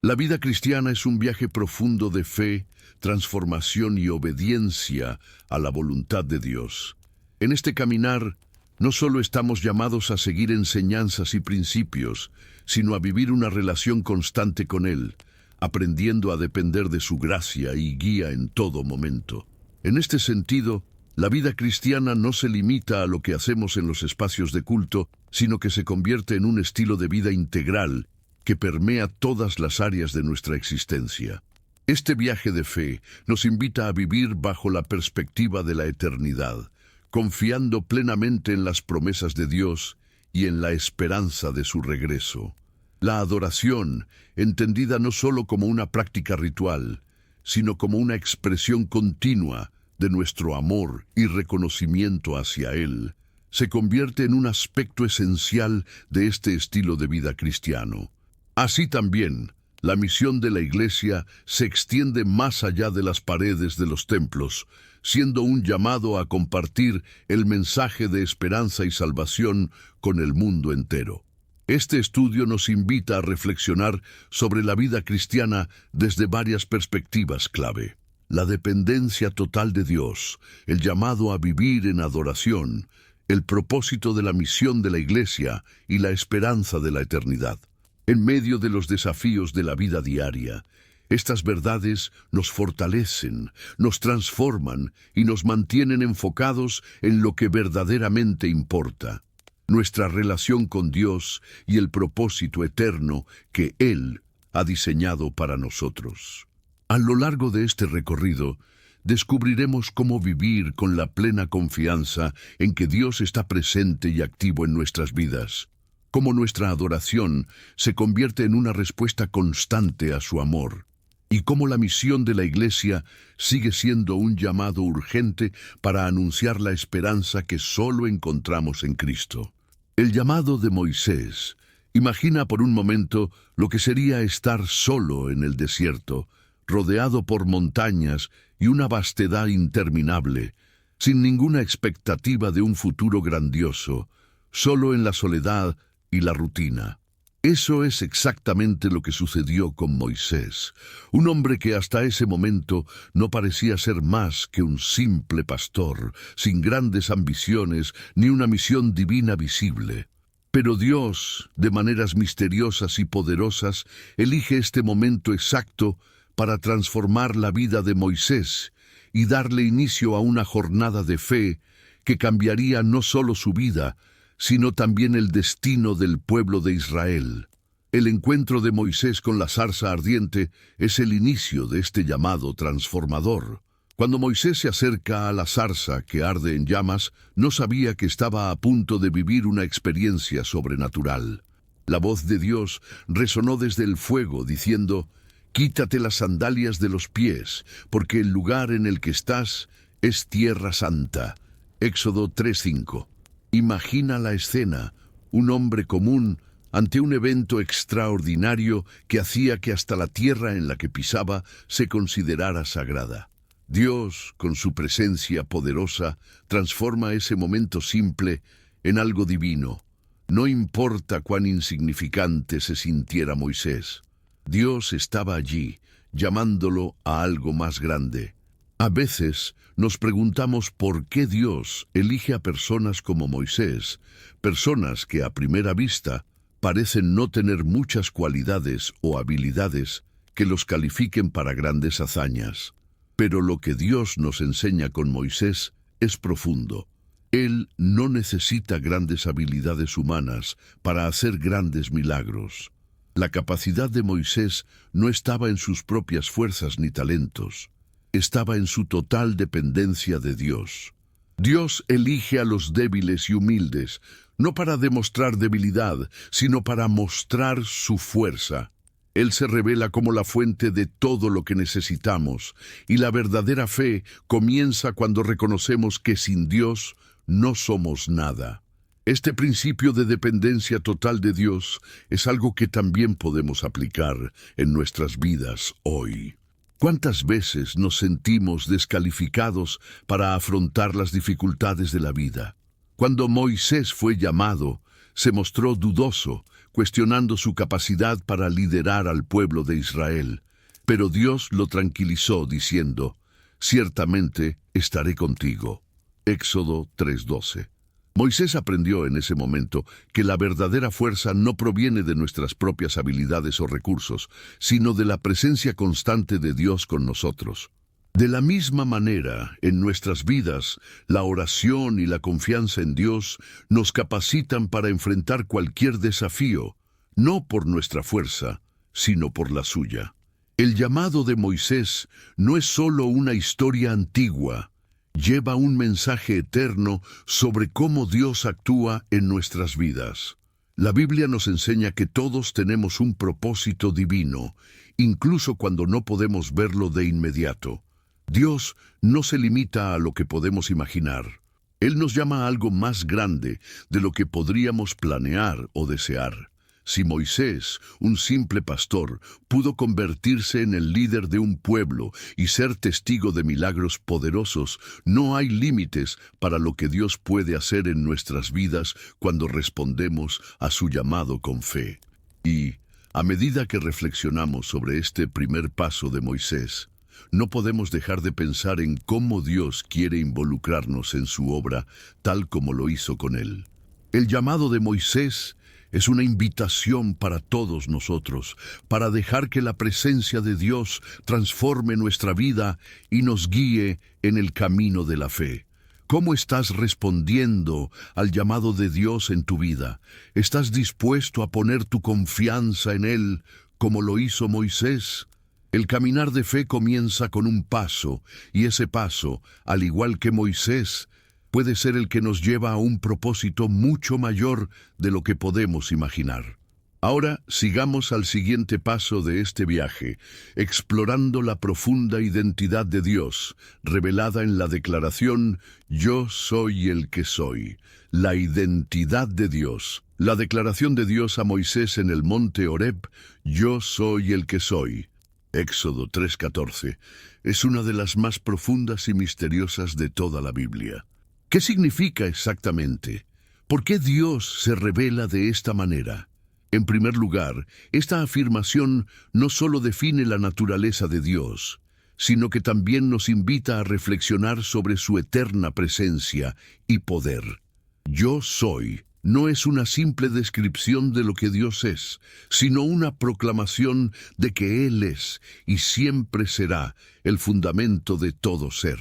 La vida cristiana es un viaje profundo de fe, transformación y obediencia a la voluntad de Dios. En este caminar, no solo estamos llamados a seguir enseñanzas y principios, sino a vivir una relación constante con Él, aprendiendo a depender de su gracia y guía en todo momento. En este sentido, la vida cristiana no se limita a lo que hacemos en los espacios de culto, sino que se convierte en un estilo de vida integral que permea todas las áreas de nuestra existencia. Este viaje de fe nos invita a vivir bajo la perspectiva de la eternidad, confiando plenamente en las promesas de Dios y en la esperanza de su regreso. La adoración, entendida no solo como una práctica ritual, sino como una expresión continua de nuestro amor y reconocimiento hacia Él, se convierte en un aspecto esencial de este estilo de vida cristiano. Así también, la misión de la Iglesia se extiende más allá de las paredes de los templos, siendo un llamado a compartir el mensaje de esperanza y salvación con el mundo entero. Este estudio nos invita a reflexionar sobre la vida cristiana desde varias perspectivas clave. La dependencia total de Dios, el llamado a vivir en adoración, el propósito de la misión de la Iglesia y la esperanza de la eternidad. En medio de los desafíos de la vida diaria, estas verdades nos fortalecen, nos transforman y nos mantienen enfocados en lo que verdaderamente importa: nuestra relación con Dios y el propósito eterno que Él ha diseñado para nosotros. A lo largo de este recorrido, descubriremos cómo vivir con la plena confianza en que Dios está presente y activo en nuestras vidas, cómo nuestra adoración se convierte en una respuesta constante a su amor, y cómo la misión de la Iglesia sigue siendo un llamado urgente para anunciar la esperanza que solo encontramos en Cristo. El llamado de Moisés. Imagina por un momento lo que sería estar solo en el desierto, rodeado por montañas y una vastedad interminable, sin ninguna expectativa de un futuro grandioso, solo en la soledad y la rutina. Eso es exactamente lo que sucedió con Moisés, un hombre que hasta ese momento no parecía ser más que un simple pastor, sin grandes ambiciones ni una misión divina visible. Pero Dios, de maneras misteriosas y poderosas, elige este momento exacto para transformar la vida de Moisés y darle inicio a una jornada de fe que cambiaría no solo su vida, sino también el destino del pueblo de Israel. El encuentro de Moisés con la zarza ardiente es el inicio de este llamado transformador. Cuando Moisés se acerca a la zarza que arde en llamas, no sabía que estaba a punto de vivir una experiencia sobrenatural. La voz de Dios resonó desde el fuego diciendo: «Quítate las sandalias de los pies, porque el lugar en el que estás es tierra santa». Éxodo 3:5. Imagina la escena: un hombre común ante un evento extraordinario que hacía que hasta la tierra en la que pisaba se considerara sagrada. Dios, con su presencia poderosa, transforma ese momento simple en algo divino. No importa cuán insignificante se sintiera Moisés, Dios estaba allí, llamándolo a algo más grande. A veces nos preguntamos por qué Dios elige a personas como Moisés, personas que a primera vista parecen no tener muchas cualidades o habilidades que los califiquen para grandes hazañas. Pero lo que Dios nos enseña con Moisés es profundo. Él no necesita grandes habilidades humanas para hacer grandes milagros. La capacidad de Moisés no estaba en sus propias fuerzas ni talentos. Estaba en su total dependencia de Dios. Dios elige a los débiles y humildes, no para demostrar debilidad, sino para mostrar su fuerza. Él se revela como la fuente de todo lo que necesitamos, y la verdadera fe comienza cuando reconocemos que sin Dios no somos nada. Este principio de dependencia total de Dios es algo que también podemos aplicar en nuestras vidas hoy. ¿Cuántas veces nos sentimos descalificados para afrontar las dificultades de la vida? Cuando Moisés fue llamado, se mostró dudoso, cuestionando su capacidad para liderar al pueblo de Israel. Pero Dios lo tranquilizó diciendo, «Ciertamente estaré contigo». Éxodo 3:12. Moisés aprendió en ese momento que la verdadera fuerza no proviene de nuestras propias habilidades o recursos, sino de la presencia constante de Dios con nosotros. De la misma manera, en nuestras vidas, la oración y la confianza en Dios nos capacitan para enfrentar cualquier desafío, no por nuestra fuerza, sino por la suya. El llamado de Moisés no es solo una historia antigua, lleva un mensaje eterno sobre cómo Dios actúa en nuestras vidas. La Biblia nos enseña que todos tenemos un propósito divino, incluso cuando no podemos verlo de inmediato. Dios no se limita a lo que podemos imaginar. Él nos llama a algo más grande de lo que podríamos planear o desear. Si Moisés, un simple pastor, pudo convertirse en el líder de un pueblo y ser testigo de milagros poderosos, no hay límites para lo que Dios puede hacer en nuestras vidas cuando respondemos a su llamado con fe. Y, a medida que reflexionamos sobre este primer paso de Moisés, no podemos dejar de pensar en cómo Dios quiere involucrarnos en su obra, tal como lo hizo con él. El llamado de Moisés es una invitación para todos nosotros, para dejar que la presencia de Dios transforme nuestra vida y nos guíe en el camino de la fe. ¿Cómo estás respondiendo al llamado de Dios en tu vida? ¿Estás dispuesto a poner tu confianza en Él como lo hizo Moisés? El caminar de fe comienza con un paso, y ese paso, al igual que Moisés, puede ser el que nos lleva a un propósito mucho mayor de lo que podemos imaginar. Ahora sigamos al siguiente paso de este viaje, explorando la profunda identidad de Dios, revelada en la declaración «Yo soy el que soy», la identidad de Dios. La declaración de Dios a Moisés en el monte Horeb, «Yo soy el que soy». Éxodo 3:14, es una de las más profundas y misteriosas de toda la Biblia. ¿Qué significa exactamente? ¿Por qué Dios se revela de esta manera? En primer lugar, esta afirmación no solo define la naturaleza de Dios, sino que también nos invita a reflexionar sobre su eterna presencia y poder. Yo soy no es una simple descripción de lo que Dios es, sino una proclamación de que Él es y siempre será el fundamento de todo ser.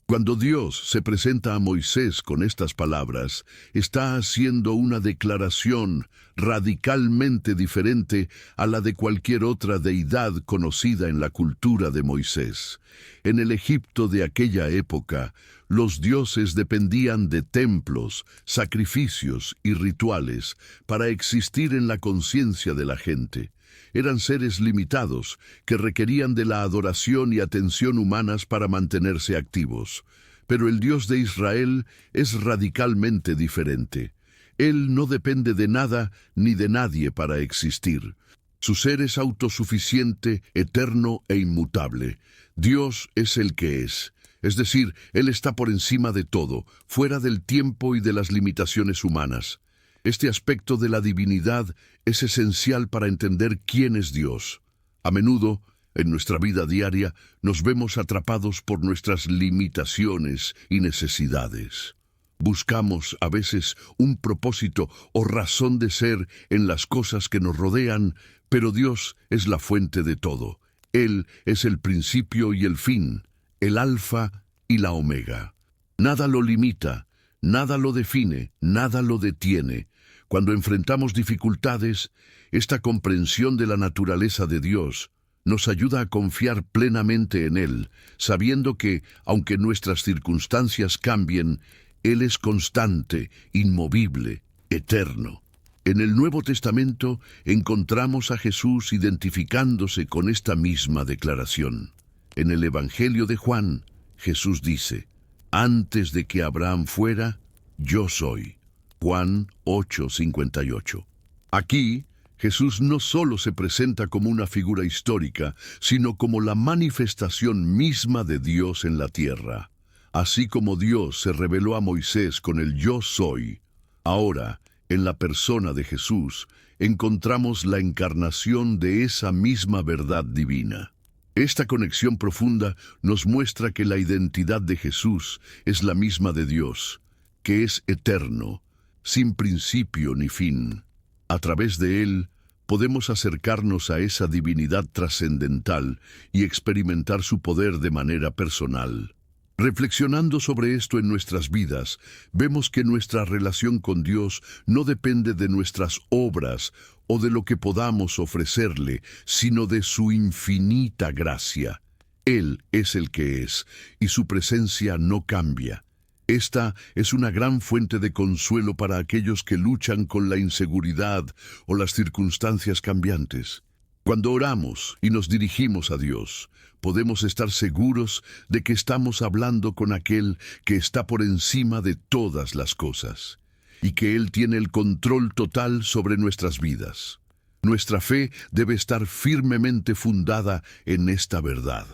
Cuando Dios se presenta a Moisés con estas palabras, está haciendo una declaración radicalmente diferente a la de cualquier otra deidad conocida en la cultura de Moisés. En el Egipto de aquella época, los dioses dependían de templos, sacrificios y rituales para existir en la conciencia de la gente. Eran seres limitados que requerían de la adoración y atención humanas para mantenerse activos. Pero el Dios de Israel es radicalmente diferente. Él no depende de nada ni de nadie para existir. Su ser es autosuficiente, eterno e inmutable. Dios es el que es decir, Él está por encima de todo, fuera del tiempo y de las limitaciones humanas. Este aspecto de la divinidad es esencial para entender quién es Dios. A menudo, en nuestra vida diaria, nos vemos atrapados por nuestras limitaciones y necesidades. Buscamos a veces un propósito o razón de ser en las cosas que nos rodean, pero Dios es la fuente de todo. Él es el principio y el fin, el alfa y la omega. Nada lo limita, nada lo define, nada lo detiene. Cuando enfrentamos dificultades, esta comprensión de la naturaleza de Dios nos ayuda a confiar plenamente en Él, sabiendo que, aunque nuestras circunstancias cambien, Él es constante, inmovible, eterno. En el Nuevo Testamento encontramos a Jesús identificándose con esta misma declaración. En el Evangelio de Juan, Jesús dice, «Antes de que Abraham fuera, yo soy». Juan 8:58. Aquí, Jesús no solo se presenta como una figura histórica, sino como la manifestación misma de Dios en la tierra. Así como Dios se reveló a Moisés con el «Yo soy», ahora, en la persona de Jesús, encontramos la encarnación de esa misma verdad divina. Esta conexión profunda nos muestra que la identidad de Jesús es la misma de Dios, que es eterno, sin principio ni fin. A través de Él, podemos acercarnos a esa divinidad trascendental y experimentar su poder de manera personal. Reflexionando sobre esto en nuestras vidas, vemos que nuestra relación con Dios no depende de nuestras obras o de lo que podamos ofrecerle, sino de su infinita gracia. Él es el que es, y su presencia no cambia. Esta es una gran fuente de consuelo para aquellos que luchan con la inseguridad o las circunstancias cambiantes. Cuando oramos y nos dirigimos a Dios, podemos estar seguros de que estamos hablando con aquel que está por encima de todas las cosas, y que Él tiene el control total sobre nuestras vidas. Nuestra fe debe estar firmemente fundada en esta verdad,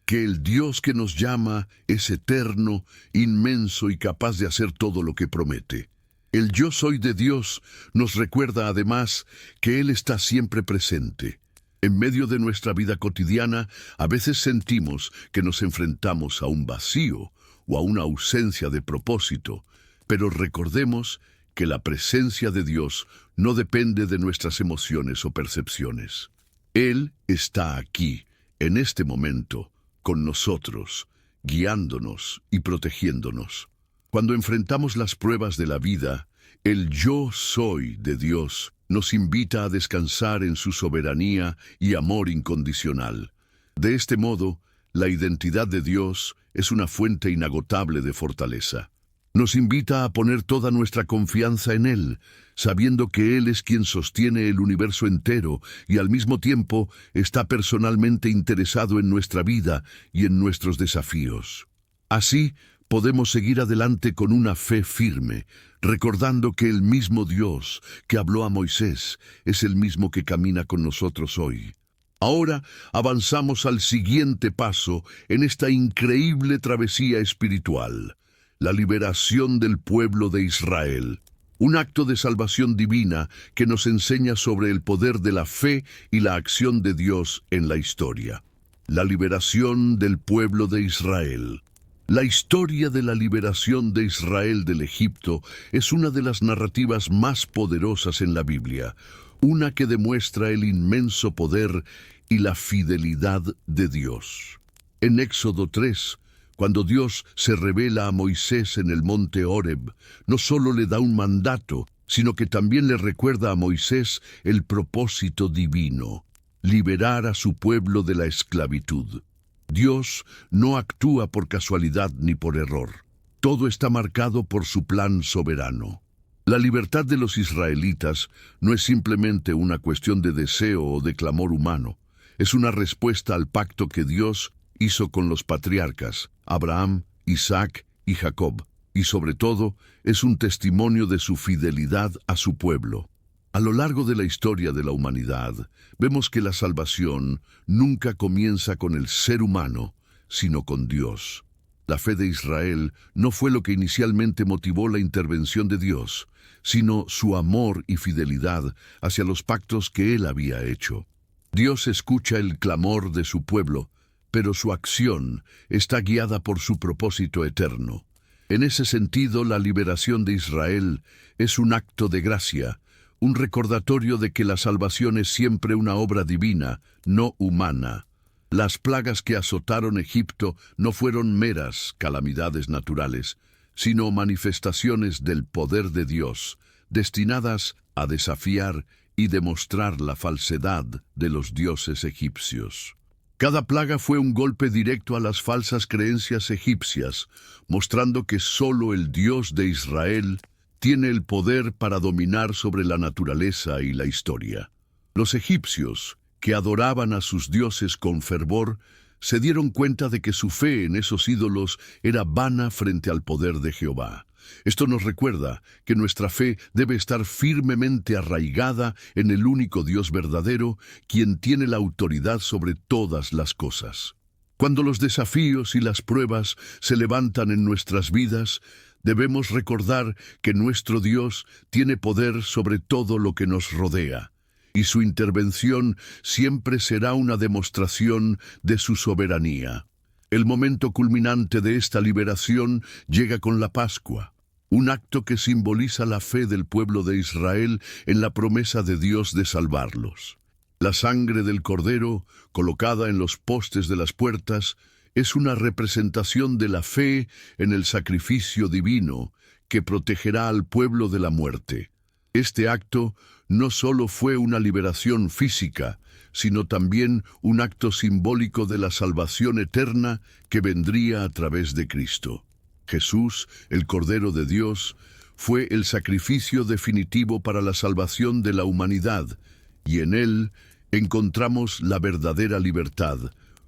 que el Dios que nos llama es eterno, inmenso y capaz de hacer todo lo que promete. El yo soy de Dios nos recuerda además que Él está siempre presente. En medio de nuestra vida cotidiana, a veces sentimos que nos enfrentamos a un vacío o a una ausencia de propósito, pero recordemos que la presencia de Dios no depende de nuestras emociones o percepciones. Él está aquí, en este momento, con nosotros, guiándonos y protegiéndonos. Cuando enfrentamos las pruebas de la vida, el yo soy de Dios nos invita a descansar en su soberanía y amor incondicional. De este modo, la identidad de Dios es una fuente inagotable de fortaleza. Nos invita a poner toda nuestra confianza en Él, sabiendo que Él es quien sostiene el universo entero y al mismo tiempo está personalmente interesado en nuestra vida y en nuestros desafíos. Así, podemos seguir adelante con una fe firme, recordando que el mismo Dios que habló a Moisés es el mismo que camina con nosotros hoy. Ahora avanzamos al siguiente paso en esta increíble travesía espiritual: la liberación del pueblo de Israel. Un acto de salvación divina que nos enseña sobre el poder de la fe y la acción de Dios en la historia. La liberación del pueblo de Israel. La historia de la liberación de Israel del Egipto es una de las narrativas más poderosas en la Biblia, una que demuestra el inmenso poder y la fidelidad de Dios. En Éxodo 3, cuando Dios se revela a Moisés en el monte Horeb, no solo le da un mandato, sino que también le recuerda a Moisés el propósito divino: liberar a su pueblo de la esclavitud. Dios no actúa por casualidad ni por error. Todo está marcado por su plan soberano. La libertad de los israelitas no es simplemente una cuestión de deseo o de clamor humano. Es una respuesta al pacto que Dios hizo con los patriarcas, Abraham, Isaac y Jacob, y sobre todo es un testimonio de su fidelidad a su pueblo. A lo largo de la historia de la humanidad, vemos que la salvación nunca comienza con el ser humano, sino con Dios. La fe de Israel no fue lo que inicialmente motivó la intervención de Dios, sino su amor y fidelidad hacia los pactos que Él había hecho. Dios escucha el clamor de su pueblo, pero su acción está guiada por su propósito eterno. En ese sentido, la liberación de Israel es un acto de gracia, un recordatorio de que la salvación es siempre una obra divina, no humana. Las plagas que azotaron Egipto no fueron meras calamidades naturales, sino manifestaciones del poder de Dios, destinadas a desafiar y demostrar la falsedad de los dioses egipcios. Cada plaga fue un golpe directo a las falsas creencias egipcias, mostrando que solo el Dios de Israel tiene el poder para dominar sobre la naturaleza y la historia. Los egipcios, que adoraban a sus dioses con fervor, se dieron cuenta de que su fe en esos ídolos era vana frente al poder de Jehová. Esto nos recuerda que nuestra fe debe estar firmemente arraigada en el único Dios verdadero, quien tiene la autoridad sobre todas las cosas. Cuando los desafíos y las pruebas se levantan en nuestras vidas, debemos recordar que nuestro Dios tiene poder sobre todo lo que nos rodea. y su intervención siempre será una demostración de su soberanía. El momento culminante de esta liberación llega con la Pascua, un acto que simboliza la fe del pueblo de Israel en la promesa de Dios de salvarlos. La sangre del Cordero, colocada en los postes de las puertas, es una representación de la fe en el sacrificio divino que protegerá al pueblo de la muerte. Este acto no solo fue una liberación física, sino también un acto simbólico de la salvación eterna que vendría a través de Cristo. Jesús, el Cordero de Dios, fue el sacrificio definitivo para la salvación de la humanidad, y en él encontramos la verdadera libertad,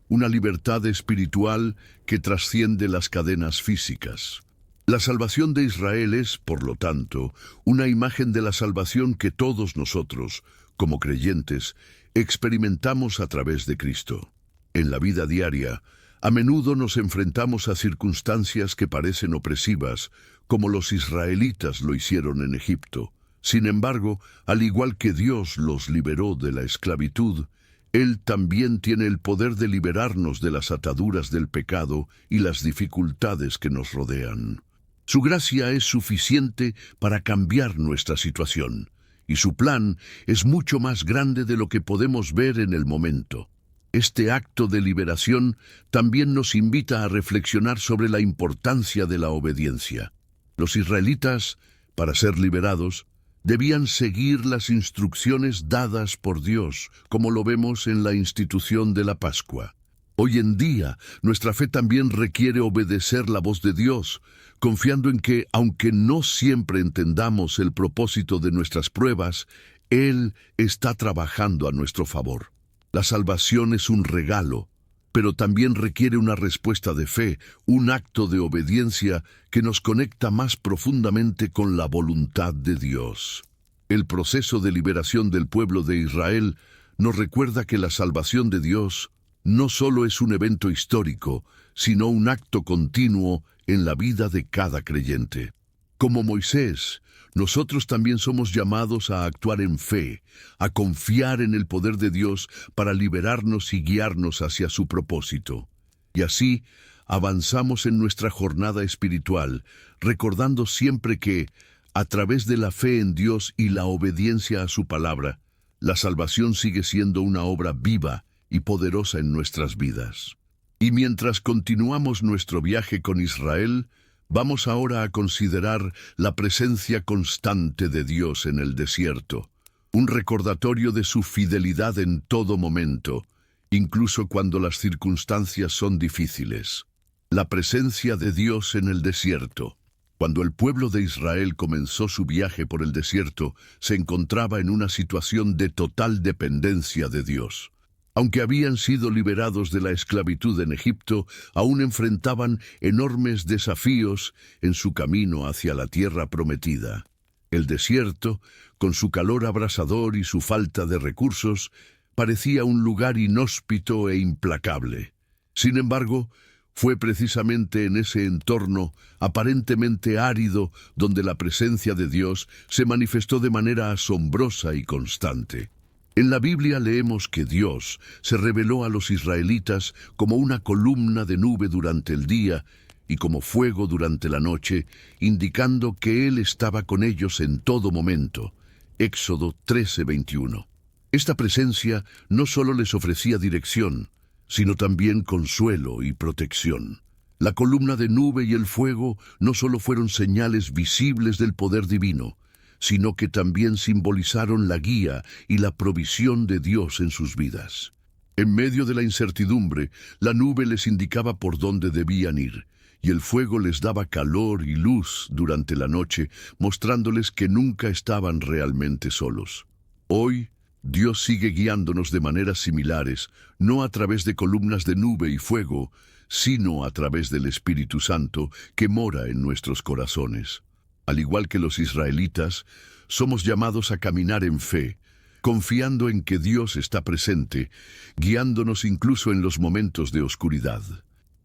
una libertad espiritual que trasciende las cadenas físicas. La salvación de Israel es, por lo tanto, una imagen de la salvación que todos nosotros, como creyentes, experimentamos a través de Cristo. En la vida diaria, a menudo nos enfrentamos a circunstancias que parecen opresivas, como los israelitas lo hicieron en Egipto. Sin embargo, al igual que Dios los liberó de la esclavitud, Él también tiene el poder de liberarnos de las ataduras del pecado y las dificultades que nos rodean. Su gracia es suficiente para cambiar nuestra situación, y su plan es mucho más grande de lo que podemos ver en el momento. Este acto de liberación también nos invita a reflexionar sobre la importancia de la obediencia. Los israelitas, para ser liberados, debían seguir las instrucciones dadas por Dios, como lo vemos en la institución de la Pascua. Hoy en día, nuestra fe también requiere obedecer la voz de Dios, confiando en que, aunque no siempre entendamos el propósito de nuestras pruebas, Él está trabajando a nuestro favor. La salvación es un regalo, pero también requiere una respuesta de fe, un acto de obediencia que nos conecta más profundamente con la voluntad de Dios. El proceso de liberación del pueblo de Israel nos recuerda que la salvación de Dios no solo es un evento histórico, sino un acto continuo en la vida de cada creyente. Como Moisés, nosotros también somos llamados a actuar en fe, a confiar en el poder de Dios para liberarnos y guiarnos hacia su propósito. Y así avanzamos en nuestra jornada espiritual, recordando siempre que, a través de la fe en Dios y la obediencia a su palabra, la salvación sigue siendo una obra viva y poderosa en nuestras vidas. Y mientras continuamos nuestro viaje con Israel, vamos ahora a considerar la presencia constante de Dios en el desierto, un recordatorio de su fidelidad en todo momento, incluso cuando las circunstancias son difíciles. La presencia de Dios en el desierto. Cuando el pueblo de Israel comenzó su viaje por el desierto, se encontraba en una situación de total dependencia de Dios. Aunque habían sido liberados de la esclavitud en Egipto, aún enfrentaban enormes desafíos en su camino hacia la tierra prometida. El desierto, con su calor abrasador y su falta de recursos, parecía un lugar inhóspito e implacable. Sin embargo, fue precisamente en ese entorno aparentemente árido donde la presencia de Dios se manifestó de manera asombrosa y constante. En la Biblia leemos que Dios se reveló a los israelitas como una columna de nube durante el día y como fuego durante la noche, indicando que Él estaba con ellos en todo momento. Éxodo 13:21. Esta presencia no solo les ofrecía dirección, sino también consuelo y protección. La columna de nube y el fuego no solo fueron señales visibles del poder divino, sino que también simbolizaron la guía y la provisión de Dios en sus vidas. En medio de la incertidumbre, la nube les indicaba por dónde debían ir, y el fuego les daba calor y luz durante la noche, mostrándoles que nunca estaban realmente solos. Hoy, Dios sigue guiándonos de maneras similares, no a través de columnas de nube y fuego, sino a través del Espíritu Santo que mora en nuestros corazones. Al igual que los israelitas, somos llamados a caminar en fe, confiando en que Dios está presente, guiándonos incluso en los momentos de oscuridad.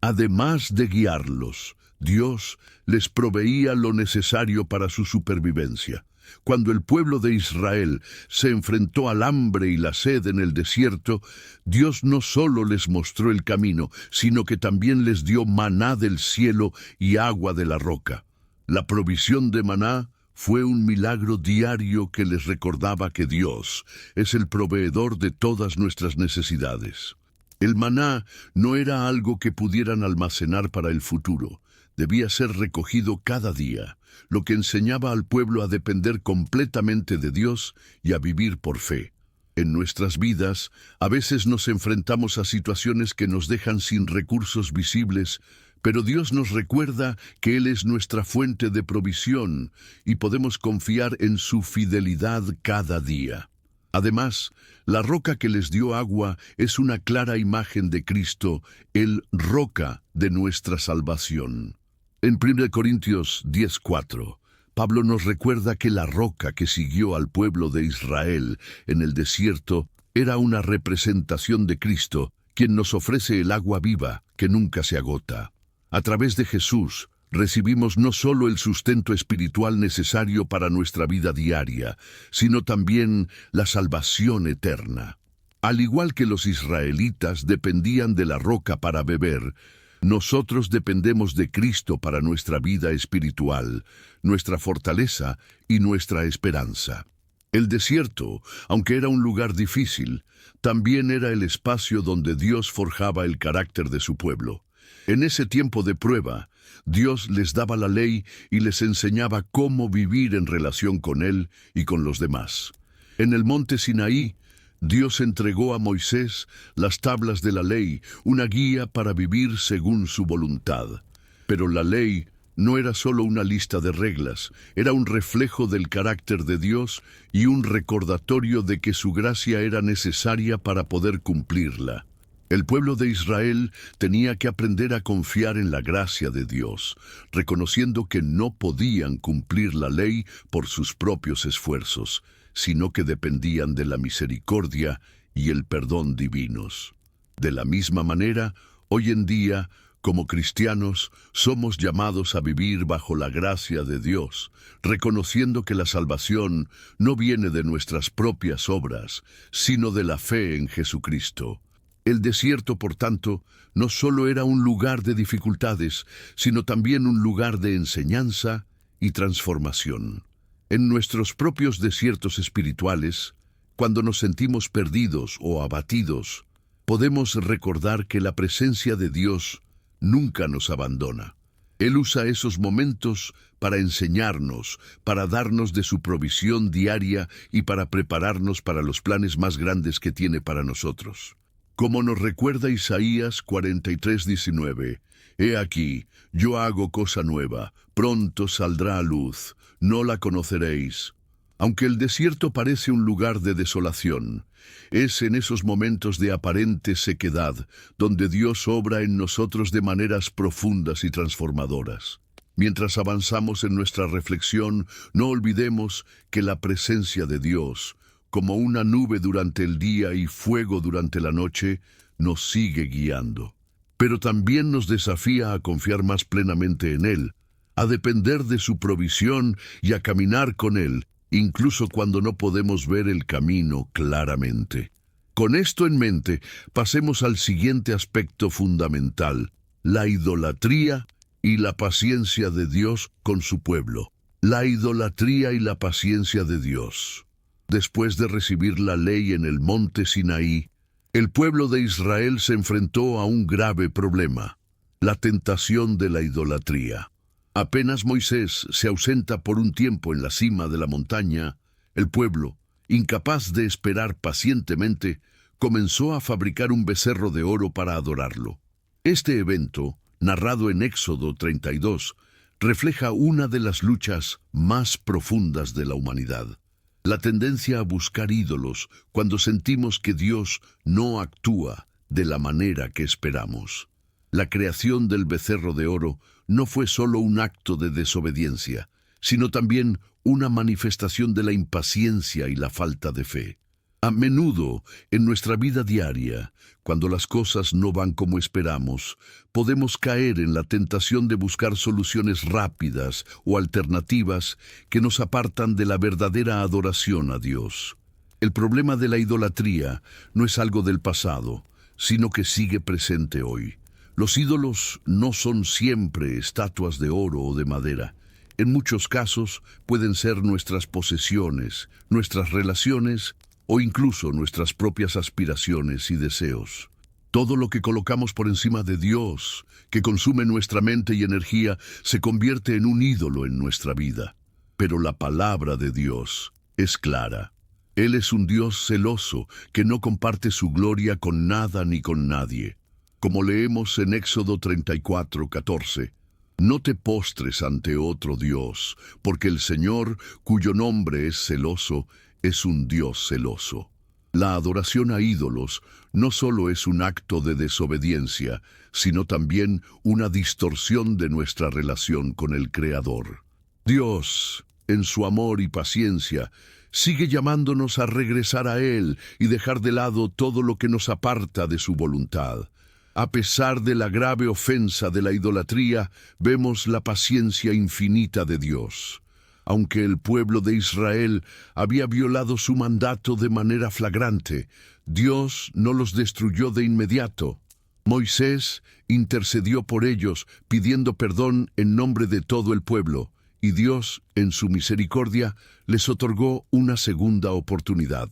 Además de guiarlos, Dios les proveía lo necesario para su supervivencia. Cuando el pueblo de Israel se enfrentó al hambre y la sed en el desierto, Dios no solo les mostró el camino, sino que también les dio maná del cielo y agua de la roca. La provisión de maná fue un milagro diario que les recordaba que Dios es el proveedor de todas nuestras necesidades. El maná no era algo que pudieran almacenar para el futuro. Debía ser recogido cada día, lo que enseñaba al pueblo a depender completamente de Dios y a vivir por fe. En nuestras vidas, a veces nos enfrentamos a situaciones que nos dejan sin recursos visibles, pero Dios nos recuerda que Él es nuestra fuente de provisión y podemos confiar en su fidelidad cada día. Además, la roca que les dio agua es una clara imagen de Cristo, el roca de nuestra salvación. En 1 Corintios 10:4, Pablo nos recuerda que la roca que siguió al pueblo de Israel en el desierto era una representación de Cristo, quien nos ofrece el agua viva que nunca se agota. A través de Jesús, recibimos no solo el sustento espiritual necesario para nuestra vida diaria, sino también la salvación eterna. Al igual que los israelitas dependían de la roca para beber, nosotros dependemos de Cristo para nuestra vida espiritual, nuestra fortaleza y nuestra esperanza. El desierto, aunque era un lugar difícil, también era el espacio donde Dios forjaba el carácter de su pueblo. En ese tiempo de prueba, Dios les daba la ley y les enseñaba cómo vivir en relación con Él y con los demás. En el monte Sinaí, Dios entregó a Moisés las tablas de la ley, una guía para vivir según su voluntad. Pero la ley no era solo una lista de reglas, era un reflejo del carácter de Dios y un recordatorio de que su gracia era necesaria para poder cumplirla. El pueblo de Israel tenía que aprender a confiar en la gracia de Dios, reconociendo que no podían cumplir la ley por sus propios esfuerzos, sino que dependían de la misericordia y el perdón divinos. De la misma manera, hoy en día, como cristianos, somos llamados a vivir bajo la gracia de Dios, reconociendo que la salvación no viene de nuestras propias obras, sino de la fe en Jesucristo. El desierto, por tanto, no solo era un lugar de dificultades, sino también un lugar de enseñanza y transformación. En nuestros propios desiertos espirituales, cuando nos sentimos perdidos o abatidos, podemos recordar que la presencia de Dios nunca nos abandona. Él usa esos momentos para enseñarnos, para darnos de su provisión diaria y para prepararnos para los planes más grandes que tiene para nosotros. Como nos recuerda Isaías 43:19, «He aquí, yo hago cosa nueva, pronto saldrá a luz, no la conoceréis». Aunque el desierto parece un lugar de desolación, es en esos momentos de aparente sequedad donde Dios obra en nosotros de maneras profundas y transformadoras. Mientras avanzamos en nuestra reflexión, no olvidemos que la presencia de Dios, como una nube durante el día y fuego durante la noche, nos sigue guiando. Pero también nos desafía a confiar más plenamente en Él, a depender de su provisión y a caminar con Él, incluso cuando no podemos ver el camino claramente. Con esto en mente, pasemos al siguiente aspecto fundamental, la idolatría y la paciencia de Dios con su pueblo. La idolatría y la paciencia de Dios. Después de recibir la ley en el monte Sinaí, el pueblo de Israel se enfrentó a un grave problema, la tentación de la idolatría. Apenas Moisés se ausenta por un tiempo en la cima de la montaña, el pueblo, incapaz de esperar pacientemente, comenzó a fabricar un becerro de oro para adorarlo. Este evento, narrado en Éxodo 32, refleja una de las luchas más profundas de la humanidad. La tendencia a buscar ídolos cuando sentimos que Dios no actúa de la manera que esperamos. La creación del becerro de oro no fue solo un acto de desobediencia, sino también una manifestación de la impaciencia y la falta de fe. A menudo, en nuestra vida diaria, cuando las cosas no van como esperamos, podemos caer en la tentación de buscar soluciones rápidas o alternativas que nos apartan de la verdadera adoración a Dios. El problema de la idolatría no es algo del pasado, sino que sigue presente hoy. Los ídolos no son siempre estatuas de oro o de madera. En muchos casos pueden ser nuestras posesiones, nuestras relaciones o incluso nuestras propias aspiraciones y deseos. Todo lo que colocamos por encima de Dios, que consume nuestra mente y energía, se convierte en un ídolo en nuestra vida. Pero la palabra de Dios es clara. Él es un Dios celoso que no comparte su gloria con nada ni con nadie. Como leemos en Éxodo 34:14, no te postres ante otro Dios, porque el Señor, cuyo nombre es celoso, es un Dios celoso. La adoración a ídolos no solo es un acto de desobediencia, sino también una distorsión de nuestra relación con el Creador. Dios, en su amor y paciencia, sigue llamándonos a regresar a Él y dejar de lado todo lo que nos aparta de su voluntad. A pesar de la grave ofensa de la idolatría, vemos la paciencia infinita de Dios. Aunque el pueblo de Israel había violado su mandato de manera flagrante, Dios no los destruyó de inmediato. Moisés intercedió por ellos, pidiendo perdón en nombre de todo el pueblo, y Dios, en su misericordia, les otorgó una segunda oportunidad.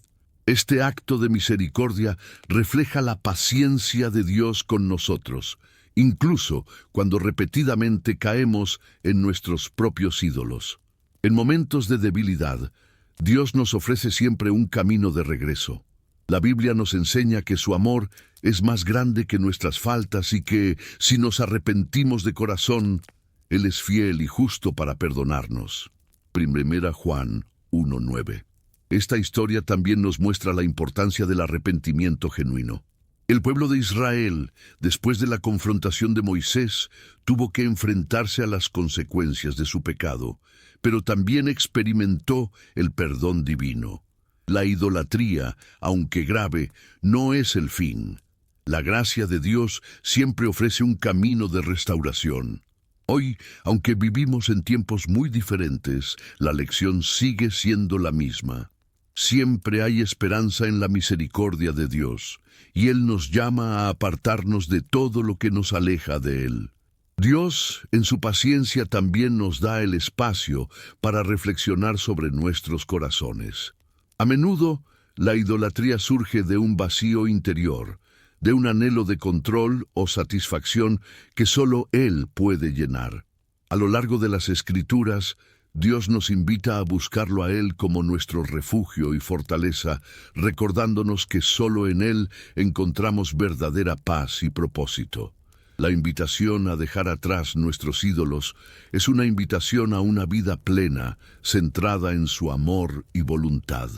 Este acto de misericordia refleja la paciencia de Dios con nosotros, incluso cuando repetidamente caemos en nuestros propios ídolos. En momentos de debilidad, Dios nos ofrece siempre un camino de regreso. La Biblia nos enseña que su amor es más grande que nuestras faltas y que, si nos arrepentimos de corazón, Él es fiel y justo para perdonarnos. 1 Juan 1:9. Esta historia también nos muestra la importancia del arrepentimiento genuino. El pueblo de Israel, después de la confrontación de Moisés, tuvo que enfrentarse a las consecuencias de su pecado, pero también experimentó el perdón divino. La idolatría, aunque grave, no es el fin. La gracia de Dios siempre ofrece un camino de restauración. Hoy, aunque vivimos en tiempos muy diferentes, la lección sigue siendo la misma. Siempre hay esperanza en la misericordia de Dios, y Él nos llama a apartarnos de todo lo que nos aleja de Él. Dios, en su paciencia, también nos da el espacio para reflexionar sobre nuestros corazones. A menudo, la idolatría surge de un vacío interior, de un anhelo de control o satisfacción que solo Él puede llenar. A lo largo de las Escrituras, Dios nos invita a buscarlo a Él como nuestro refugio y fortaleza, recordándonos que solo en Él encontramos verdadera paz y propósito. La invitación a dejar atrás nuestros ídolos es una invitación a una vida plena, centrada en su amor y voluntad.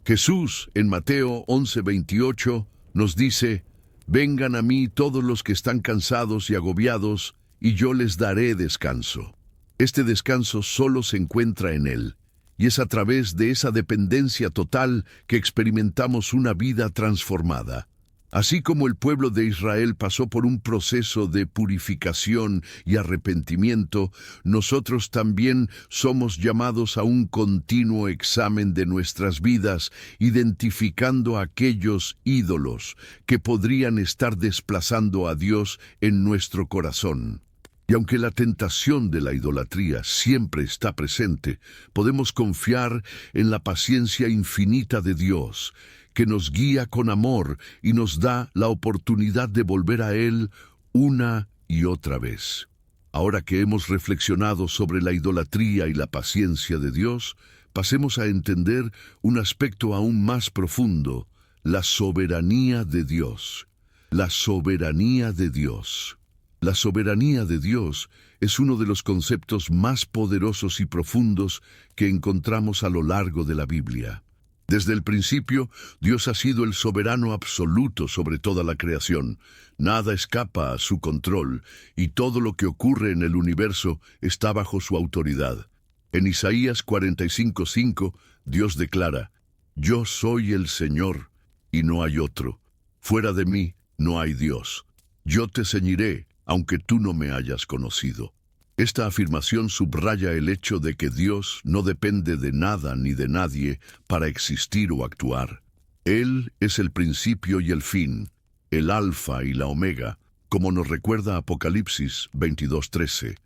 Jesús, en Mateo 11:28, nos dice: «Vengan a mí todos los que están cansados y agobiados, y yo les daré descanso». Este descanso solo se encuentra en Él, y es a través de esa dependencia total que experimentamos una vida transformada. Así como el pueblo de Israel pasó por un proceso de purificación y arrepentimiento, nosotros también somos llamados a un continuo examen de nuestras vidas, identificando aquellos ídolos que podrían estar desplazando a Dios en nuestro corazón. Y aunque la tentación de la idolatría siempre está presente, podemos confiar en la paciencia infinita de Dios, que nos guía con amor y nos da la oportunidad de volver a Él una y otra vez. Ahora que hemos reflexionado sobre la idolatría y la paciencia de Dios, pasemos a entender un aspecto aún más profundo: la soberanía de Dios. La soberanía de Dios. La soberanía de Dios es uno de los conceptos más poderosos y profundos que encontramos a lo largo de la Biblia. Desde el principio, Dios ha sido el soberano absoluto sobre toda la creación. Nada escapa a su control, y todo lo que ocurre en el universo está bajo su autoridad. En Isaías 45:5, Dios declara: Yo soy el Señor, y no hay otro. Fuera de mí no hay Dios. Yo te ceñiré, aunque tú no me hayas conocido. Esta afirmación subraya el hecho de que Dios no depende de nada ni de nadie para existir o actuar. Él es el principio y el fin, el alfa y la omega, como nos recuerda Apocalipsis 22:13.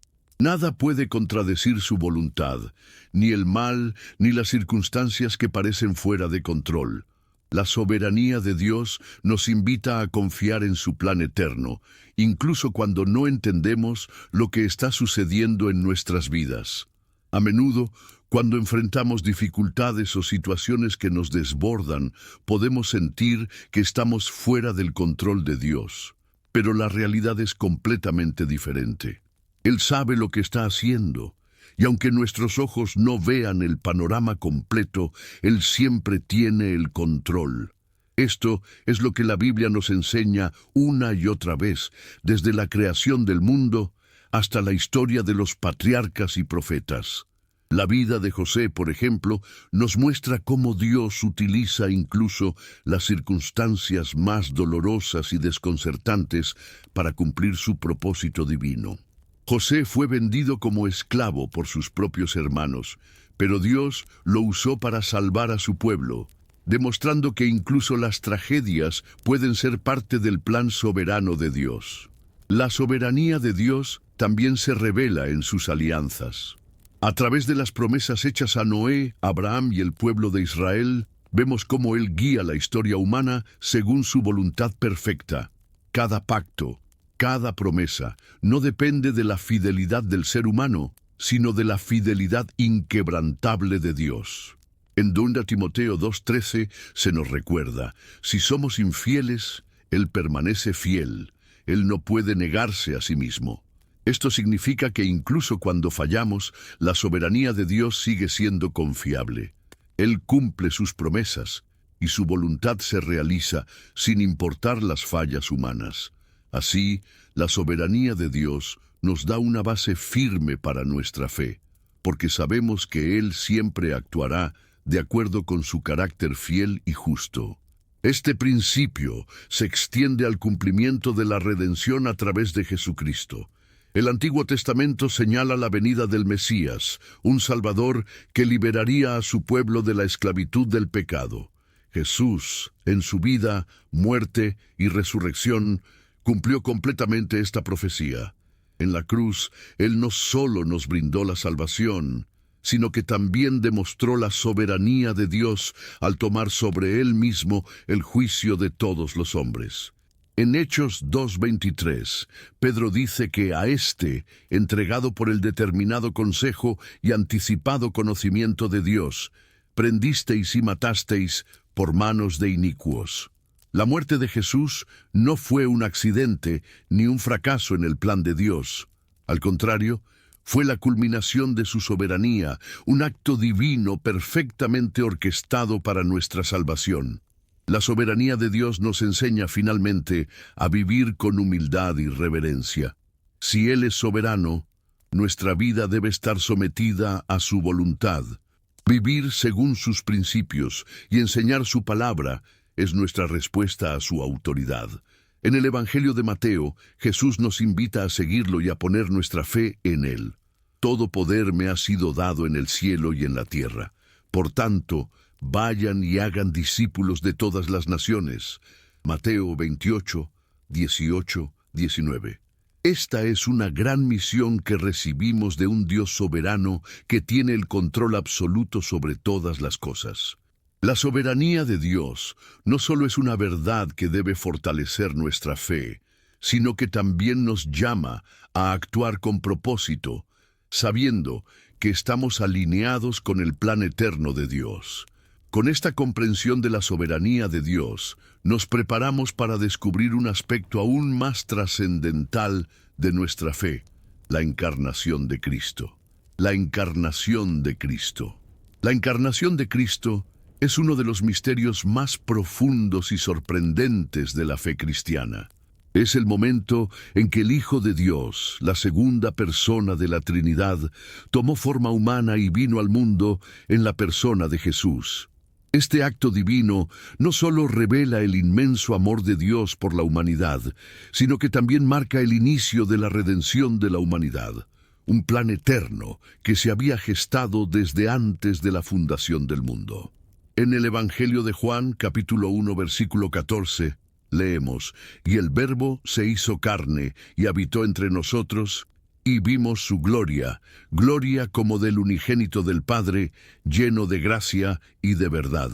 Nada puede contradecir su voluntad, ni el mal, ni las circunstancias que parecen fuera de control. La soberanía de Dios nos invita a confiar en su plan eterno, incluso cuando no entendemos lo que está sucediendo en nuestras vidas. A menudo, cuando enfrentamos dificultades o situaciones que nos desbordan, podemos sentir que estamos fuera del control de Dios. Pero la realidad es completamente diferente. Él sabe lo que está haciendo, y aunque nuestros ojos no vean el panorama completo, Él siempre tiene el control. Esto es lo que la Biblia nos enseña una y otra vez, desde la creación del mundo hasta la historia de los patriarcas y profetas. La vida de José, por ejemplo, nos muestra cómo Dios utiliza incluso las circunstancias más dolorosas y desconcertantes para cumplir su propósito divino. José fue vendido como esclavo por sus propios hermanos, pero Dios lo usó para salvar a su pueblo, demostrando que incluso las tragedias pueden ser parte del plan soberano de Dios. La soberanía de Dios también se revela en sus alianzas. A través de las promesas hechas a Noé, Abraham y el pueblo de Israel, vemos cómo Él guía la historia humana según su voluntad perfecta. Cada pacto, cada promesa, no depende de la fidelidad del ser humano, sino de la fidelidad inquebrantable de Dios. En 2 Timoteo 2:13 se nos recuerda, si somos infieles, Él permanece fiel, Él no puede negarse a sí mismo. Esto significa que incluso cuando fallamos, la soberanía de Dios sigue siendo confiable. Él cumple sus promesas y su voluntad se realiza sin importar las fallas humanas. Así, la soberanía de Dios nos da una base firme para nuestra fe, porque sabemos que Él siempre actuará de acuerdo con su carácter fiel y justo. Este principio se extiende al cumplimiento de la redención a través de Jesucristo. El Antiguo Testamento señala la venida del Mesías, un Salvador que liberaría a su pueblo de la esclavitud del pecado. Jesús, en su vida, muerte y resurrección, cumplió completamente esta profecía. En la cruz, Él no solo nos brindó la salvación, sino que también demostró la soberanía de Dios al tomar sobre Él mismo el juicio de todos los hombres. En Hechos 2:23, Pedro dice que a éste, entregado por el determinado consejo y anticipado conocimiento de Dios, prendisteis y matasteis por manos de inicuos. La muerte de Jesús no fue un accidente ni un fracaso en el plan de Dios. Al contrario, fue la culminación de su soberanía, un acto divino perfectamente orquestado para nuestra salvación. La soberanía de Dios nos enseña finalmente a vivir con humildad y reverencia. Si Él es soberano, nuestra vida debe estar sometida a su voluntad. Vivir según sus principios y enseñar su palabra es nuestra respuesta a su autoridad. En el Evangelio de Mateo, Jesús nos invita a seguirlo y a poner nuestra fe en Él. Todo poder me ha sido dado en el cielo y en la tierra. Por tanto, vayan y hagan discípulos de todas las naciones. Mateo 28, 18, 19. Esta es una gran misión que recibimos de un Dios soberano que tiene el control absoluto sobre todas las cosas. La soberanía de Dios no solo es una verdad que debe fortalecer nuestra fe, sino que también nos llama a actuar con propósito, sabiendo que estamos alineados con el plan eterno de Dios. Con esta comprensión de la soberanía de Dios, nos preparamos para descubrir un aspecto aún más trascendental de nuestra fe, la encarnación de Cristo. La encarnación de Cristo. La encarnación de Cristo es uno de los misterios más profundos y sorprendentes de la fe cristiana. Es el momento en que el Hijo de Dios, la segunda persona de la Trinidad, tomó forma humana y vino al mundo en la persona de Jesús. Este acto divino no solo revela el inmenso amor de Dios por la humanidad, sino que también marca el inicio de la redención de la humanidad, un plan eterno que se había gestado desde antes de la fundación del mundo. En el Evangelio de Juan, capítulo 1, versículo 14, leemos: «Y el Verbo se hizo carne y habitó entre nosotros, y vimos su gloria, gloria como del unigénito del Padre, lleno de gracia y de verdad».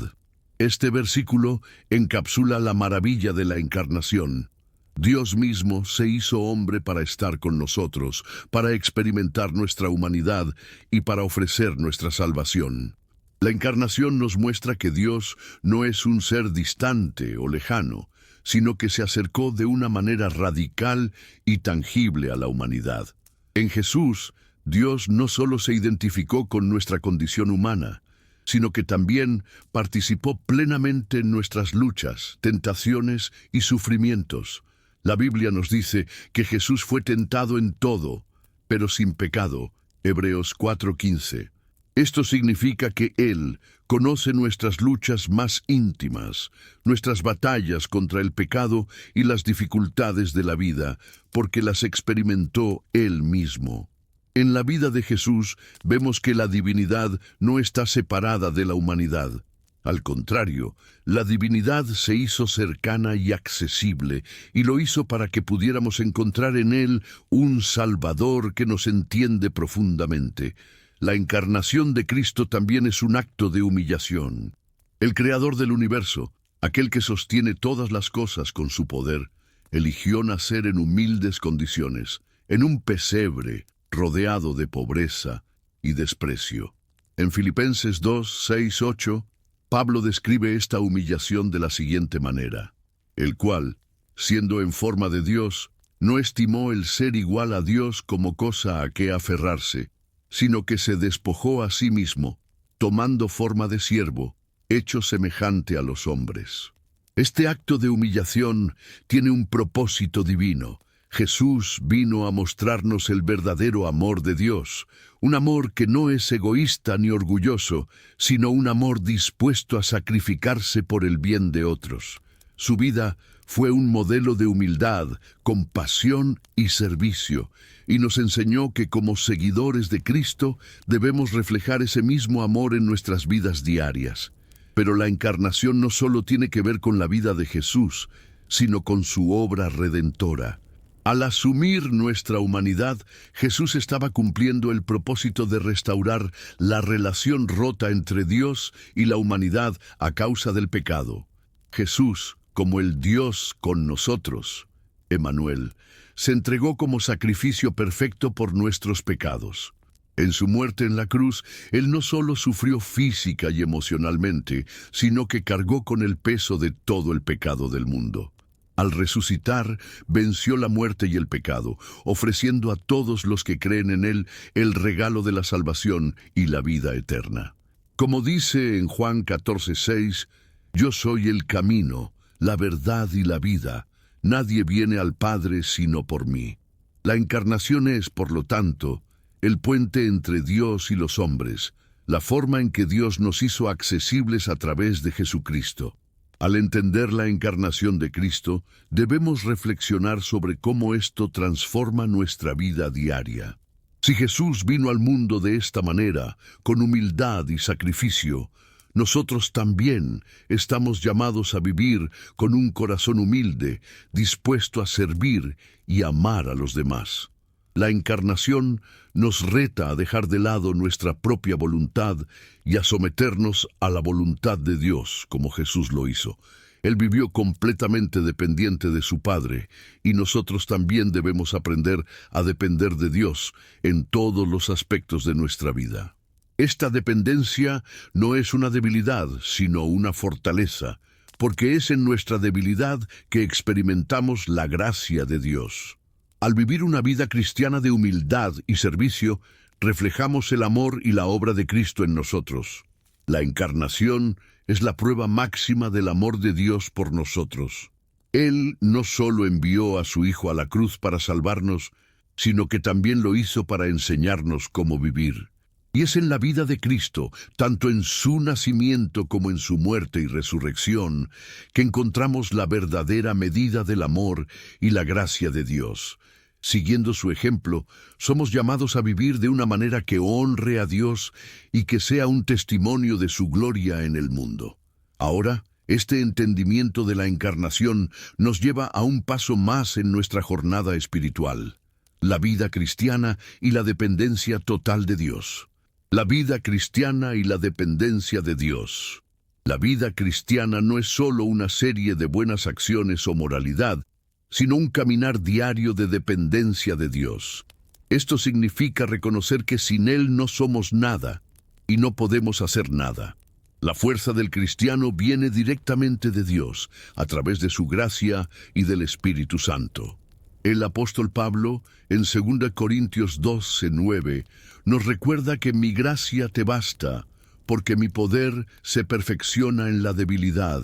Este versículo encapsula la maravilla de la encarnación. Dios mismo se hizo hombre para estar con nosotros, para experimentar nuestra humanidad y para ofrecer nuestra salvación. La encarnación nos muestra que Dios no es un ser distante o lejano, sino que se acercó de una manera radical y tangible a la humanidad. En Jesús, Dios no solo se identificó con nuestra condición humana, sino que también participó plenamente en nuestras luchas, tentaciones y sufrimientos. La Biblia nos dice que Jesús fue tentado en todo, pero sin pecado. Hebreos 4:15. Esto significa que Él conoce nuestras luchas más íntimas, nuestras batallas contra el pecado y las dificultades de la vida, porque las experimentó Él mismo. En la vida de Jesús vemos que la divinidad no está separada de la humanidad. Al contrario, la divinidad se hizo cercana y accesible, y lo hizo para que pudiéramos encontrar en Él un Salvador que nos entiende profundamente. La encarnación de Cristo también es un acto de humillación. El Creador del universo, aquel que sostiene todas las cosas con su poder, eligió nacer en humildes condiciones, en un pesebre rodeado de pobreza y desprecio. En Filipenses 2, 6, 8, Pablo describe esta humillación de la siguiente manera: el cual, siendo en forma de Dios, no estimó el ser igual a Dios como cosa a que aferrarse, sino que se despojó a sí mismo, tomando forma de siervo, hecho semejante a los hombres. Este acto de humillación tiene un propósito divino. Jesús vino a mostrarnos el verdadero amor de Dios, un amor que no es egoísta ni orgulloso, sino un amor dispuesto a sacrificarse por el bien de otros. Su vida fue un modelo de humildad, compasión y servicio, y nos enseñó que como seguidores de Cristo debemos reflejar ese mismo amor en nuestras vidas diarias. Pero la encarnación no solo tiene que ver con la vida de Jesús, sino con su obra redentora. Al asumir nuestra humanidad, Jesús estaba cumpliendo el propósito de restaurar la relación rota entre Dios y la humanidad a causa del pecado. Jesús, como el Dios con nosotros, Emmanuel, se entregó como sacrificio perfecto por nuestros pecados. En su muerte en la cruz, Él no solo sufrió física y emocionalmente, sino que cargó con el peso de todo el pecado del mundo. Al resucitar, venció la muerte y el pecado, ofreciendo a todos los que creen en Él el regalo de la salvación y la vida eterna. Como dice en Juan 14:6, «Yo soy el camino, la verdad y la vida. Nadie viene al Padre sino por mí». La encarnación es, por lo tanto, el puente entre Dios y los hombres, la forma en que Dios nos hizo accesibles a través de Jesucristo. Al entender la encarnación de Cristo, debemos reflexionar sobre cómo esto transforma nuestra vida diaria. Si Jesús vino al mundo de esta manera, con humildad y sacrificio, nosotros también estamos llamados a vivir con un corazón humilde, dispuesto a servir y amar a los demás. La encarnación nos reta a dejar de lado nuestra propia voluntad y a someternos a la voluntad de Dios, como Jesús lo hizo. Él vivió completamente dependiente de su Padre, y nosotros también debemos aprender a depender de Dios en todos los aspectos de nuestra vida. Esta dependencia no es una debilidad, sino una fortaleza, porque es en nuestra debilidad que experimentamos la gracia de Dios. Al vivir una vida cristiana de humildad y servicio, reflejamos el amor y la obra de Cristo en nosotros. La encarnación es la prueba máxima del amor de Dios por nosotros. Él no solo envió a su Hijo a la cruz para salvarnos, sino que también lo hizo para enseñarnos cómo vivir. Y es en la vida de Cristo, tanto en su nacimiento como en su muerte y resurrección, que encontramos la verdadera medida del amor y la gracia de Dios. Siguiendo su ejemplo, somos llamados a vivir de una manera que honre a Dios y que sea un testimonio de su gloria en el mundo. Ahora, este entendimiento de la encarnación nos lleva a un paso más en nuestra jornada espiritual: la vida cristiana y la dependencia total de Dios. La vida cristiana y la dependencia de Dios. La vida cristiana no es solo una serie de buenas acciones o moralidad, sino un caminar diario de dependencia de Dios. Esto significa reconocer que sin Él no somos nada y no podemos hacer nada. La fuerza del cristiano viene directamente de Dios, a través de su gracia y del Espíritu Santo. El apóstol Pablo, en 2 Corintios 12:9, nos recuerda que mi gracia te basta, porque mi poder se perfecciona en la debilidad,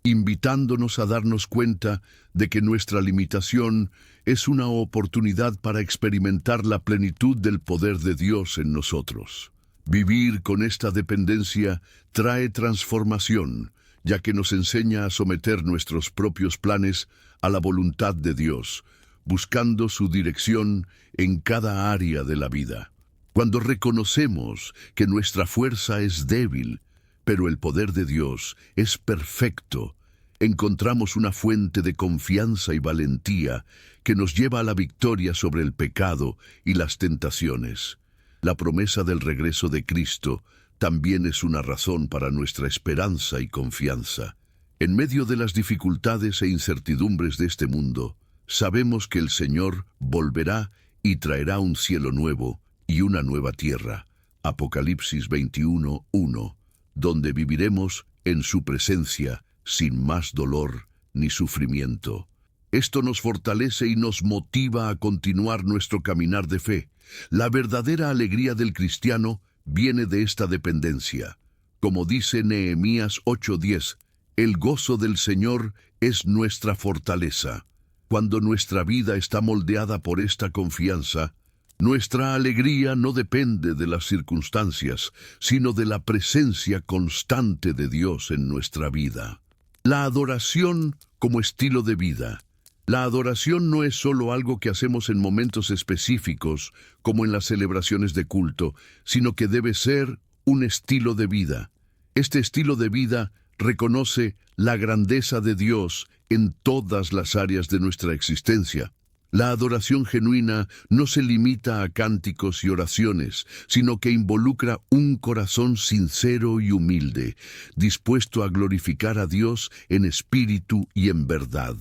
invitándonos a darnos cuenta de que nuestra limitación es una oportunidad para experimentar la plenitud del poder de Dios en nosotros. Vivir con esta dependencia trae transformación, ya que nos enseña a someter nuestros propios planes a la voluntad de Dios, buscando su dirección en cada área de la vida. Cuando reconocemos que nuestra fuerza es débil, pero el poder de Dios es perfecto, encontramos una fuente de confianza y valentía que nos lleva a la victoria sobre el pecado y las tentaciones. La promesa del regreso de Cristo también es una razón para nuestra esperanza y confianza. En medio de las dificultades e incertidumbres de este mundo, sabemos que el Señor volverá y traerá un cielo nuevo y una nueva tierra. Apocalipsis 21:1, donde viviremos en su presencia sin más dolor ni sufrimiento. Esto nos fortalece y nos motiva a continuar nuestro caminar de fe. La verdadera alegría del cristiano viene de esta dependencia. Como dice Nehemías 8:10, el gozo del Señor es nuestra fortaleza. Cuando nuestra vida está moldeada por esta confianza, nuestra alegría no depende de las circunstancias, sino de la presencia constante de Dios en nuestra vida. La adoración como estilo de vida. La adoración no es solo algo que hacemos en momentos específicos, como en las celebraciones de culto, sino que debe ser un estilo de vida. Este estilo de vida reconoce la grandeza de Dios en todas las áreas de nuestra existencia. La adoración genuina no se limita a cánticos y oraciones, sino que involucra un corazón sincero y humilde, dispuesto a glorificar a Dios en espíritu y en verdad.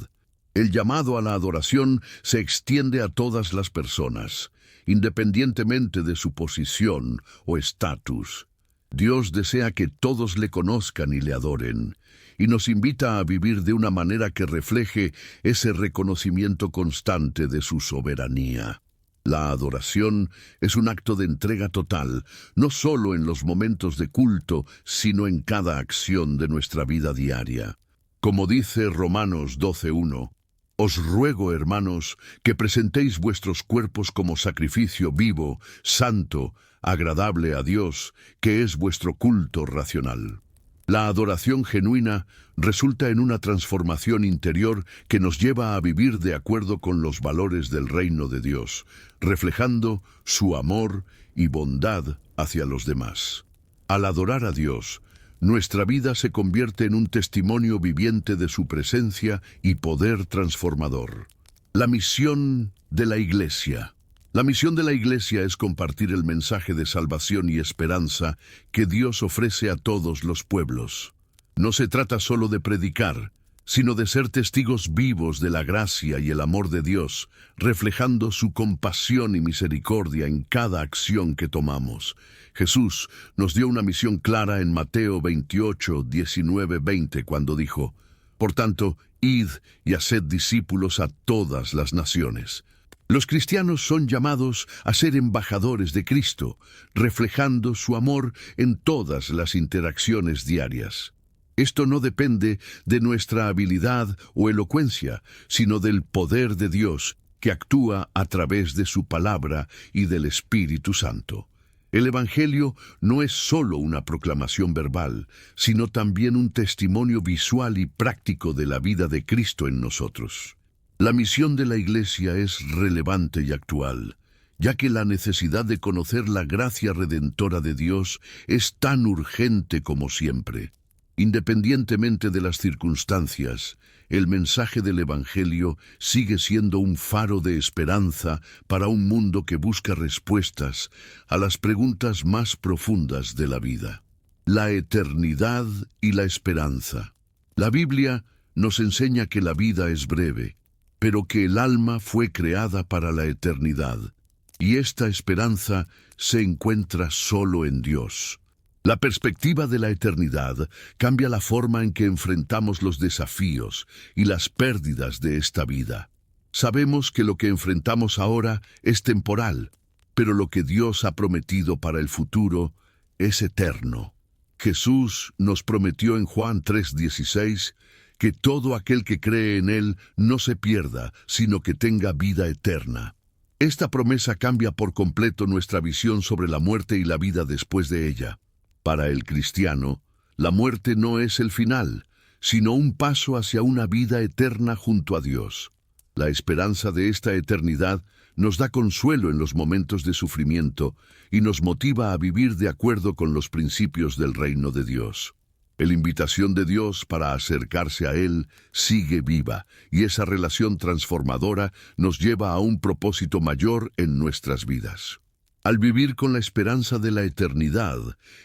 El llamado a la adoración se extiende a todas las personas, independientemente de su posición o estatus. Dios desea que todos le conozcan y le adoren, y nos invita a vivir de una manera que refleje ese reconocimiento constante de su soberanía. La adoración es un acto de entrega total, no solo en los momentos de culto, sino en cada acción de nuestra vida diaria. Como dice Romanos 12:1, os ruego, hermanos, que presentéis vuestros cuerpos como sacrificio vivo, santo, agradable a Dios, que es vuestro culto racional. La adoración genuina resulta en una transformación interior que nos lleva a vivir de acuerdo con los valores del reino de Dios, reflejando su amor y bondad hacia los demás. Al adorar a Dios, nuestra vida se convierte en un testimonio viviente de su presencia y poder transformador. La misión de la Iglesia. La misión de la Iglesia es compartir el mensaje de salvación y esperanza que Dios ofrece a todos los pueblos. No se trata solo de predicar, sino de ser testigos vivos de la gracia y el amor de Dios, reflejando su compasión y misericordia en cada acción que tomamos. Jesús nos dio una misión clara en Mateo 28:19-20, cuando dijo: por tanto, id y haced discípulos a todas las naciones. Los cristianos son llamados a ser embajadores de Cristo, reflejando su amor en todas las interacciones diarias. Esto no depende de nuestra habilidad o elocuencia, sino del poder de Dios, que actúa a través de su palabra y del Espíritu Santo. El Evangelio no es solo una proclamación verbal, sino también un testimonio visual y práctico de la vida de Cristo en nosotros. La misión de la Iglesia es relevante y actual, ya que la necesidad de conocer la gracia redentora de Dios es tan urgente como siempre. Independientemente de las circunstancias, el mensaje del Evangelio sigue siendo un faro de esperanza para un mundo que busca respuestas a las preguntas más profundas de la vida. La eternidad y la esperanza. La Biblia nos enseña que la vida es breve, pero que el alma fue creada para la eternidad, y esta esperanza se encuentra solo en Dios. La perspectiva de la eternidad cambia la forma en que enfrentamos los desafíos y las pérdidas de esta vida. Sabemos que lo que enfrentamos ahora es temporal, pero lo que Dios ha prometido para el futuro es eterno. Jesús nos prometió en Juan 3:16 que todo aquel que cree en Él no se pierda, sino que tenga vida eterna. Esta promesa cambia por completo nuestra visión sobre la muerte y la vida después de ella. Para el cristiano, la muerte no es el final, sino un paso hacia una vida eterna junto a Dios. La esperanza de esta eternidad nos da consuelo en los momentos de sufrimiento y nos motiva a vivir de acuerdo con los principios del reino de Dios. La invitación de Dios para acercarse a Él sigue viva, y esa relación transformadora nos lleva a un propósito mayor en nuestras vidas. Al vivir con la esperanza de la eternidad,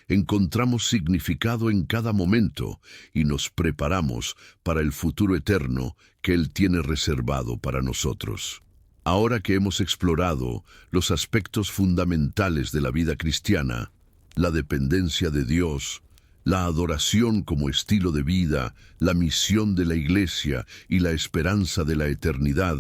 encontramos significado en cada momento y nos preparamos para el futuro eterno que Él tiene reservado para nosotros. Ahora que hemos explorado los aspectos fundamentales de la vida cristiana, la dependencia de Dios, la adoración como estilo de vida, la misión de la Iglesia y la esperanza de la eternidad,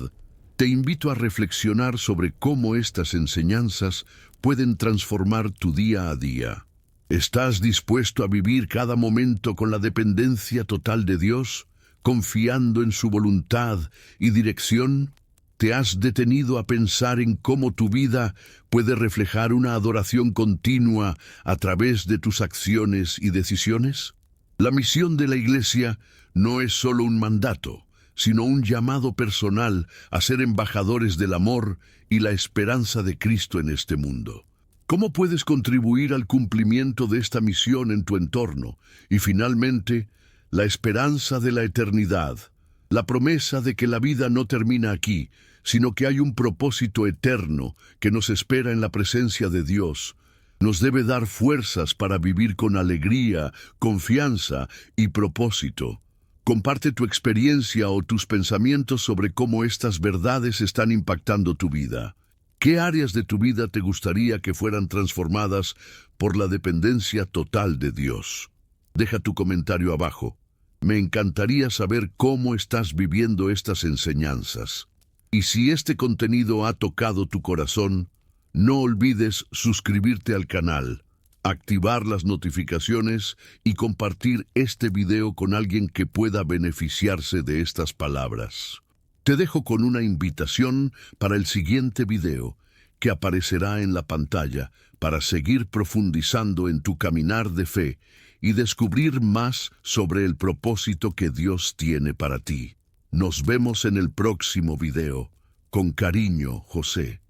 te invito a reflexionar sobre cómo estas enseñanzas pueden transformar tu día a día. ¿Estás dispuesto a vivir cada momento con la dependencia total de Dios, confiando en su voluntad y dirección? ¿Te has detenido a pensar en cómo tu vida puede reflejar una adoración continua a través de tus acciones y decisiones? La misión de la Iglesia no es solo un mandato, sino un llamado personal a ser embajadores del amor y la esperanza de Cristo en este mundo. ¿Cómo puedes contribuir al cumplimiento de esta misión en tu entorno? Y finalmente, la esperanza de la eternidad, la promesa de que la vida no termina aquí, sino que hay un propósito eterno que nos espera en la presencia de Dios, nos debe dar fuerzas para vivir con alegría, confianza y propósito. Comparte tu experiencia o tus pensamientos sobre cómo estas verdades están impactando tu vida. ¿Qué áreas de tu vida te gustaría que fueran transformadas por la dependencia total de Dios? Deja tu comentario abajo. Me encantaría saber cómo estás viviendo estas enseñanzas. Y si este contenido ha tocado tu corazón, no olvides suscribirte al canal, activar las notificaciones y compartir este video con alguien que pueda beneficiarse de estas palabras. Te dejo con una invitación para el siguiente video que aparecerá en la pantalla para seguir profundizando en tu caminar de fe y descubrir más sobre el propósito que Dios tiene para ti. Nos vemos en el próximo video. Con cariño, José.